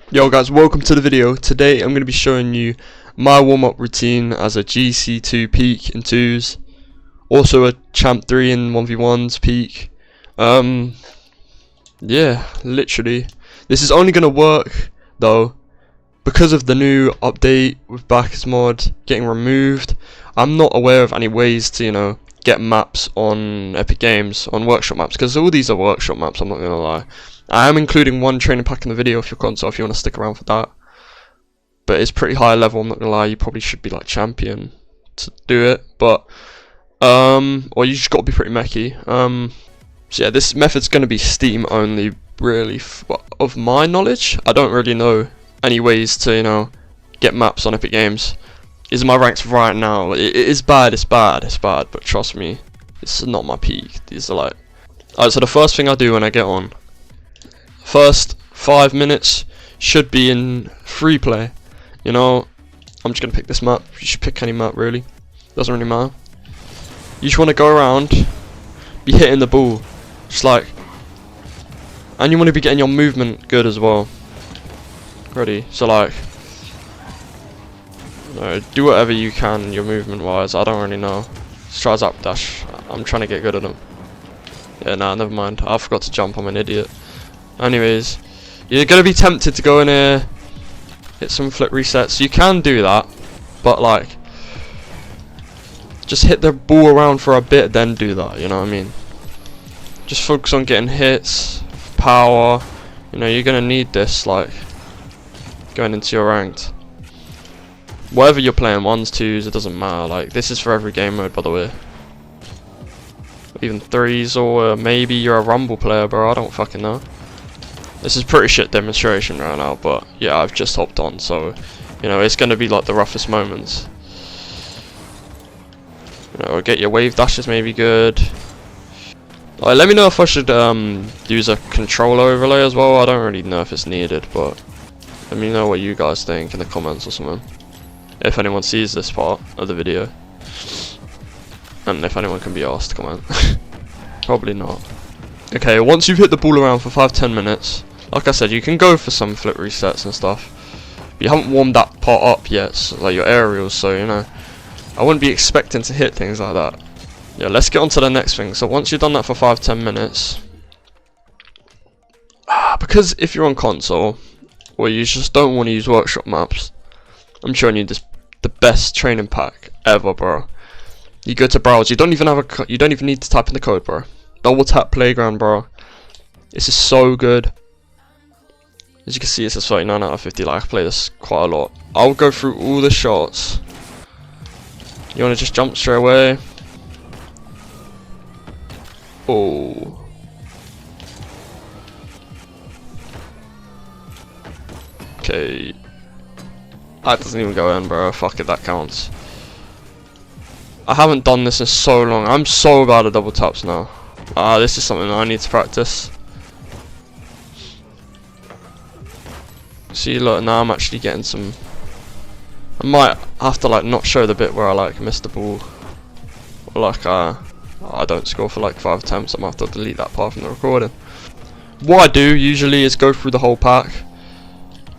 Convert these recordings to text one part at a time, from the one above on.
Yo guys, welcome to the video. Today I'm going to be showing you my warm-up routine as a gc2 peak in 2s, also a champ 3 in 1v1s peak. Yeah, literally. This is only going to work though because of the new update with Backers mod getting removed. I'm not aware of any ways to, get maps on Epic Games, on workshop maps, because all these are workshop maps, I'm not going to lie. I am including one training pack in the video for your console if you want to stick around for that. But it's pretty high level, I'm not going to lie. You probably should be like champion to do it. But, or you just got to be pretty mechy. So yeah, this method's going to be Steam only, really. Of my knowledge, I don't really know any ways to, get maps on Epic Games. Is my ranks right now? It is bad, it's bad, but trust me, it's not my peak. These are like... Alright, so the first thing I do when I get on, first 5 minutes should be in free play. I'm just gonna pick this map. You should pick any map, really. Doesn't really matter. You just want to go around, be hitting the ball, just like, and you want to be getting your movement good as well. Ready? So like, do whatever you can, your movement wise. I don't really know. Just try zap dash. I'm trying to get good at them. Yeah, nah, never mind. I forgot to jump. I'm an idiot. Anyways, you're gonna be tempted to go in here, hit some flip resets. You can do that, but like, just hit the ball around for a bit, then do that. You know what I mean? Just focus on getting hits, power. You're gonna need this, like, going into your ranked. Whatever you're playing, 1s, 2s, it doesn't matter. Like, this is for every game mode, by the way. Even 3s, or maybe you're a Rumble player, bro. I don't fucking know. This is pretty shit demonstration right now, but yeah, I've just hopped on, so it's gonna be like the roughest moments. Get your wave dashes maybe good. Like, let me know if I should use a controller overlay as well. I don't really know if it's needed, but let me know what you guys think in the comments or something. If anyone sees this part of the video, and if anyone can be asked to comment. Probably not. Okay, once you've hit the ball around for 5-10 minutes, like I said, you can go for some flip resets and stuff. But you haven't warmed that part up yet, so, like your aerials, so I wouldn't be expecting to hit things like that. Yeah, let's get on to the next thing. So once you've done that for 5-10 minutes, because if you're on console, or you just don't want to use workshop maps, I'm showing you the best training pack ever, bro. You go to browse. You don't even need to type in the code, bro. Double tap playground, bro. This is so good. As you can see, it's a 39 out of 50. Like, I play this quite a lot. I'll go through all the shots. You want to just jump straight away? Oh. Okay. That doesn't even go in, bro. Fuck it, that counts. I haven't done this in so long. I'm so bad at double taps now. This is something I need to practice. See, look, now I'm actually getting some... I might have to like not show the bit where I like missed the ball. Or like I don't score for like 5 attempts. I might have to delete that part from the recording. What I do usually is go through the whole pack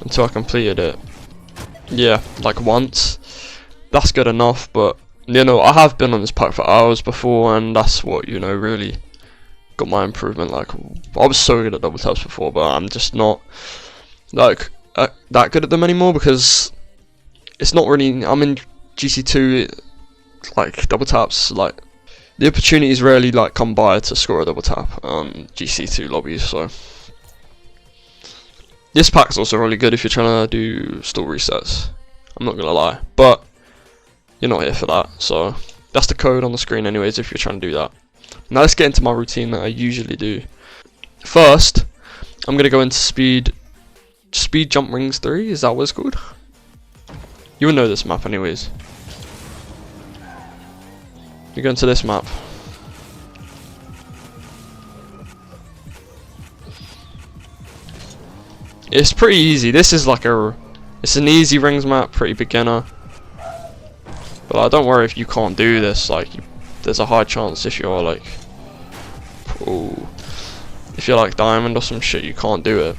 until I completed it. Yeah, like once. That's good enough, but I have been on this pack for hours before, and that's what really got my improvement. Like, I was so good at double taps before, but I'm just not like that good at them anymore, because it's not really... I'm in gc2, like double taps, like the opportunities rarely like come by to score a double tap on gc2 lobbies. So this pack's also really good if you're trying to do stall resets. I'm not gonna lie, but you're not here for that, so that's the code on the screen anyways if you're trying to do that. Now let's get into my routine that I usually do. First, I'm gonna go into speed jump rings 3, is that what it's called? You will know this map anyways. You go into this map. It's pretty easy. This is like it's an easy rings map, pretty beginner. But don't worry if you can't do this. Like, there's a high chance if you're like, if you're like diamond or some shit, you can't do it,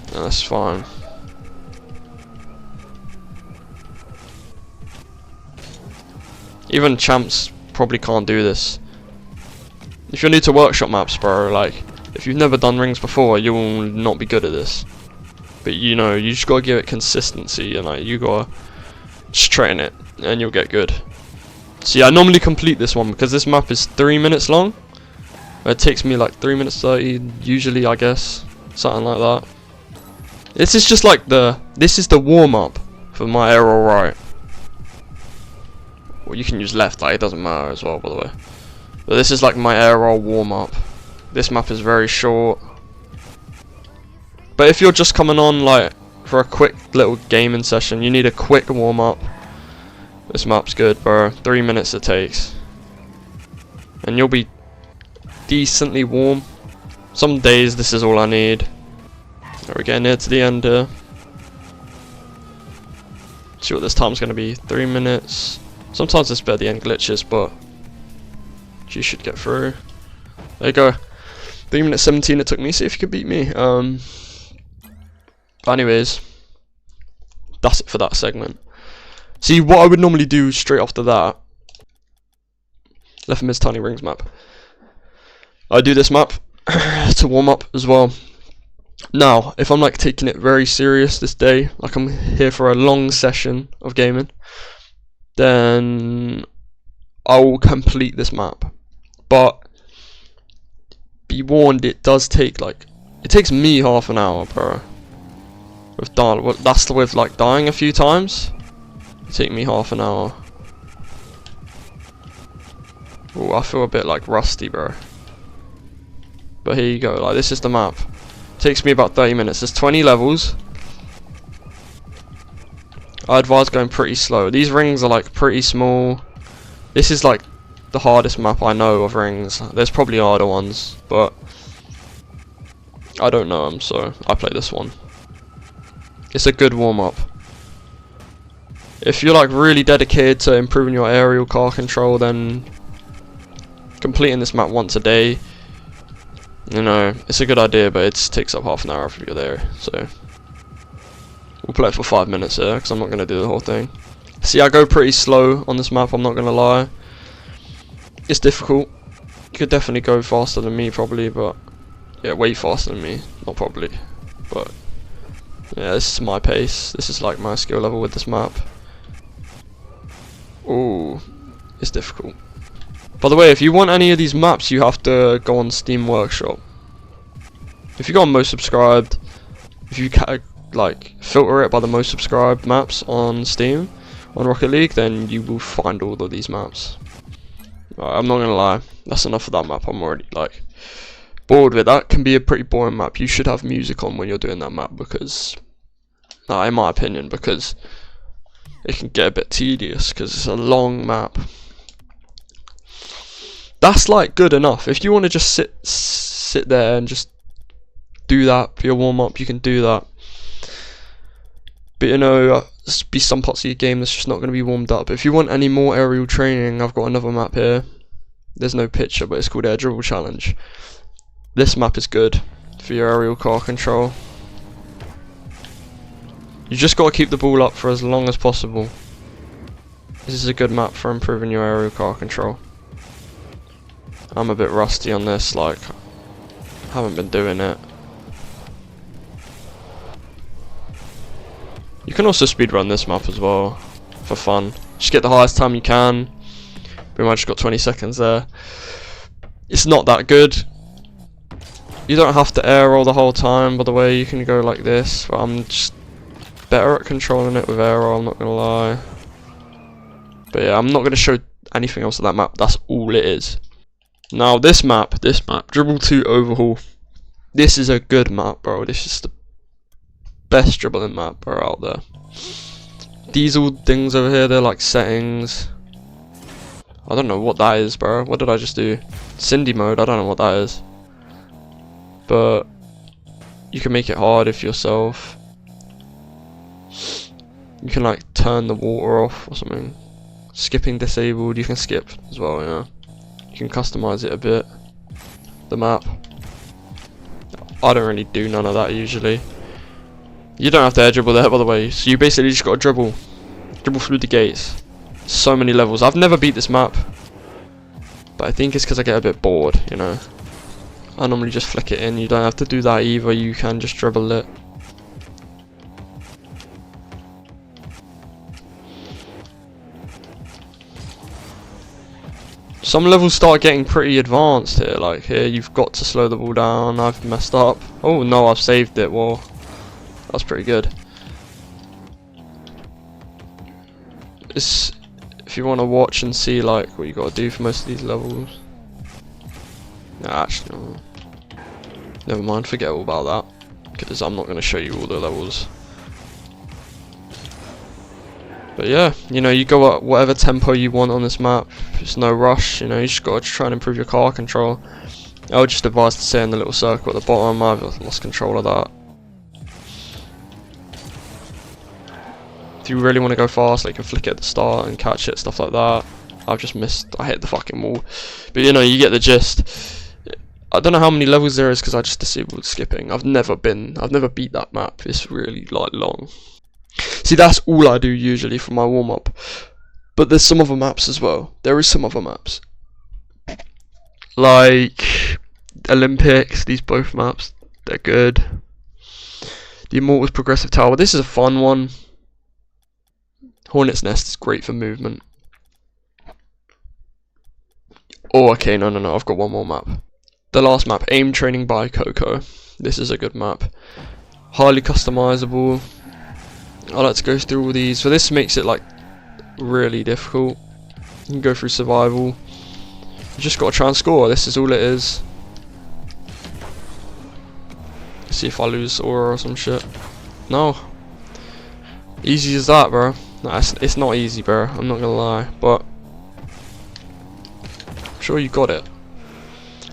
and that's fine. Even champs probably can't do this. If you're new to workshop maps, bro, like, if you've never done rings before, you will not be good at this. But you know, you just gotta give it consistency, and like, you gotta just train it, and you'll get good. So yeah, I normally complete this one because this map is 3 minutes long. It takes me like 3 minutes 30 usually, I guess, something like that. This is just like this is the warm up for my arrow right. Well, you can use left, like, it doesn't matter as well, by the way. But this is like my arrow warm up. This map is very short. But if you're just coming on like for a quick little gaming session, you need a quick warm up. This map's good, bro. 3 minutes it takes, and you'll be decently warm. Some days this is all I need. We're getting near to the end here. See what this time's gonna be. 3 minutes. Sometimes it's better the end glitches, but you should get through. There you go. 3 minutes 17 it took me. See if you can beat me. Anyways, that's it for that segment. See, what I would normally do straight after that, Left Mid's Tiny Rings map, I do this map to warm up as well. Now, if I'm like taking it very serious this day, like I'm here for a long session of gaming, then I will complete this map. But be warned, it does take like, it takes me half an hour, bro. That's with like dying a few times. It take me half an hour. Oh, I feel a bit like rusty, bro. But here you go. Like, this is the map. Takes me about 30 minutes. There's 20 levels. I advise going pretty slow. These rings are like pretty small. This is like the hardest map I know of rings. There's probably harder ones, but I don't know them, so I play this one. It's a good warm up. If you're like really dedicated to improving your aerial car control, then completing this map once a day, you know, it's a good idea, but it takes up half an hour if you're there. So we'll play it for 5 minutes here, because I'm not going to do the whole thing. See, I go pretty slow on this map, I'm not going to lie. It's difficult. You could definitely go faster than me probably, but yeah, way faster than me, not probably, but yeah, this is my pace. This is like my skill level with this map. Ooh, it's difficult. By the way, if you want any of these maps, you have to go on Steam Workshop. If you go on most subscribed, if you like filter it by the most subscribed maps on Steam, on Rocket League, then you will find all of these maps. I'm not gonna lie, that's enough of that map. I'm already like bored with that. Can be a pretty boring map. You should have music on when you're doing that map, because, in my opinion, because it can get a bit tedious because it's a long map. That's like good enough. If you want to just sit there and just do that for your warm up, you can do that. But you know, there's be some parts of your game that's just not going to be warmed up. If you want any more aerial training, I've got another map here. There's no picture, but it's called Air Dribble Challenge. This map is good for your aerial car control. You just got to keep the ball up for as long as possible. This is a good map for improving your aerial car control. I'm a bit rusty on this, like, haven't been doing it. You can also speedrun this map as well, for fun. Just get the highest time you can. Pretty much got 20 seconds there. It's not that good. You don't have to air roll the whole time, by the way, you can go like this. But I'm just better at controlling it with air roll, I'm not gonna lie. But yeah, I'm not gonna show anything else of that map, that's all it is. Now this map, Dribble 2 Overhaul. This is a good map, bro. This is the best dribbling map, bro, out there. These all things over here, they're like settings. I don't know what that is, bro. What did I just do? Cindy mode, I don't know what that is. But you can make it hard if yourself. You can like turn the water off or something. Skipping disabled, you can skip as well, yeah. You can customize it a bit. The map. I don't really do none of that usually. You don't have to air dribble there, by the way. So you basically just got to dribble through the gates. So many levels. I've never beat this map, but I think it's because I get a bit bored, you know. I normally just flick it in. You don't have to do that either. You can just dribble it. Some levels start getting pretty advanced here. Like here, you've got to slow the ball down. I've messed up. Oh no, I've saved it. Well, that's pretty good. It's, if you want to watch and see like what you got to do for most of these levels. Nah, actually, no. Never mind. Forget all about that, because I'm not going to show you all the levels. But yeah, you know, you go at whatever tempo you want on this map. There's no rush, you know, you just got to try and improve your car control. I would just advise to stay in the little circle at the bottom. I've lost control of that. If you really want to go fast, like you can flick it at the start and catch it, stuff like that. I've just missed, I hit the fucking wall. But you know, you get the gist. I don't know how many levels there is because I just disabled skipping. I've never beat that map. It's really like long. See, that's all I do usually for my warm-up. But there's some other maps as well. There is some other maps. Like Olympics, these both maps, they're good. The Immortals Progressive Tower, this is a fun one. Hornet's Nest is great for movement. Oh, okay, no, I've got one more map. The last map, Aim Training by Coco. This is a good map. Highly customizable. I like to go through all these, so this makes it like really difficult. You can go through survival. You just gotta try and score. This is all it is. See if I lose aura or some shit. No. Easy as that, bro. Nah, it's not easy, bro. I'm not gonna lie, but I'm sure you got it.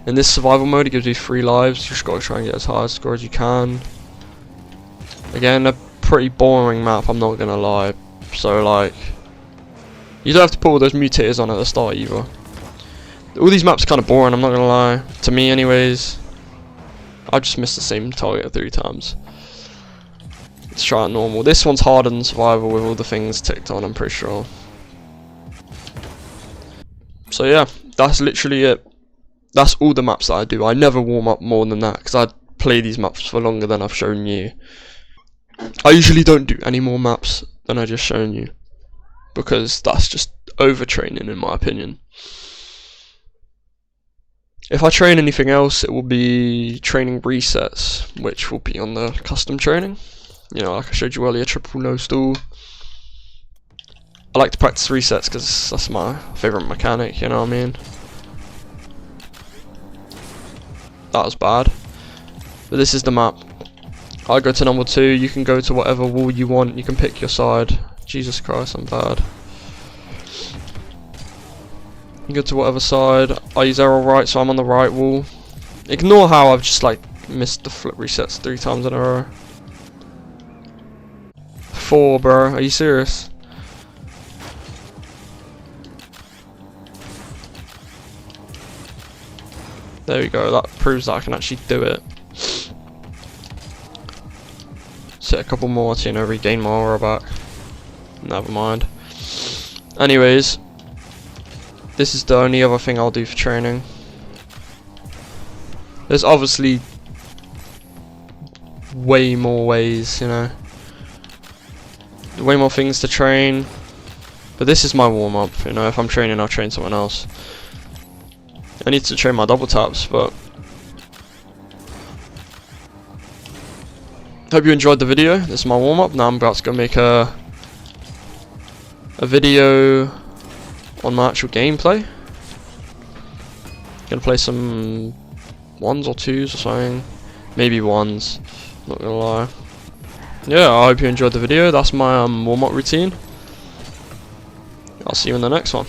In this survival mode, it gives you 3 lives. You just gotta try and get as high a score as you can. Again, a pretty boring map, I'm not gonna lie. So like, you don't have to put all those mutators on at the start either. All these maps are kind of boring, I'm not gonna lie. To me anyways. I just missed the same target 3 times. Let's try it normal. This one's harder than survival with all the things ticked on, I'm pretty sure. So yeah, that's literally it. That's all the maps that I do. I never warm up more than that, because I play these maps for longer than I've shown you. I usually don't do any more maps than I just shown you, because that's just overtraining in my opinion. If I train anything else, it will be training resets, which will be on the custom training. You know, like I showed you earlier, triple no stall. I like to practice resets because that's my favourite mechanic, you know what I mean? That was bad. But this is the map. I go to number 2, you can go to whatever wall you want, you can pick your side. Jesus Christ, I'm bad. You go to whatever side. I use arrow right, so I'm on the right wall. Ignore how I've just like missed the flip resets 3 times in a row. 4, bro, are you serious? There we go, that proves that I can actually do it. Set a couple more to, you know, regain my aura back. Never mind. Anyways, this is the only other thing I'll do for training. There's obviously way more ways, you know. Way more things to train. But this is my warm-up, you know. If I'm training, I'll train someone else. I need to train my double taps, but hope you enjoyed the video. This is my warm-up. Now I'm about to go make a video on my actual gameplay. Gonna play some 1s or 2s or something. Maybe 1s. Not gonna lie. Yeah, I hope you enjoyed the video. That's my warm-up routine. I'll see you in the next one.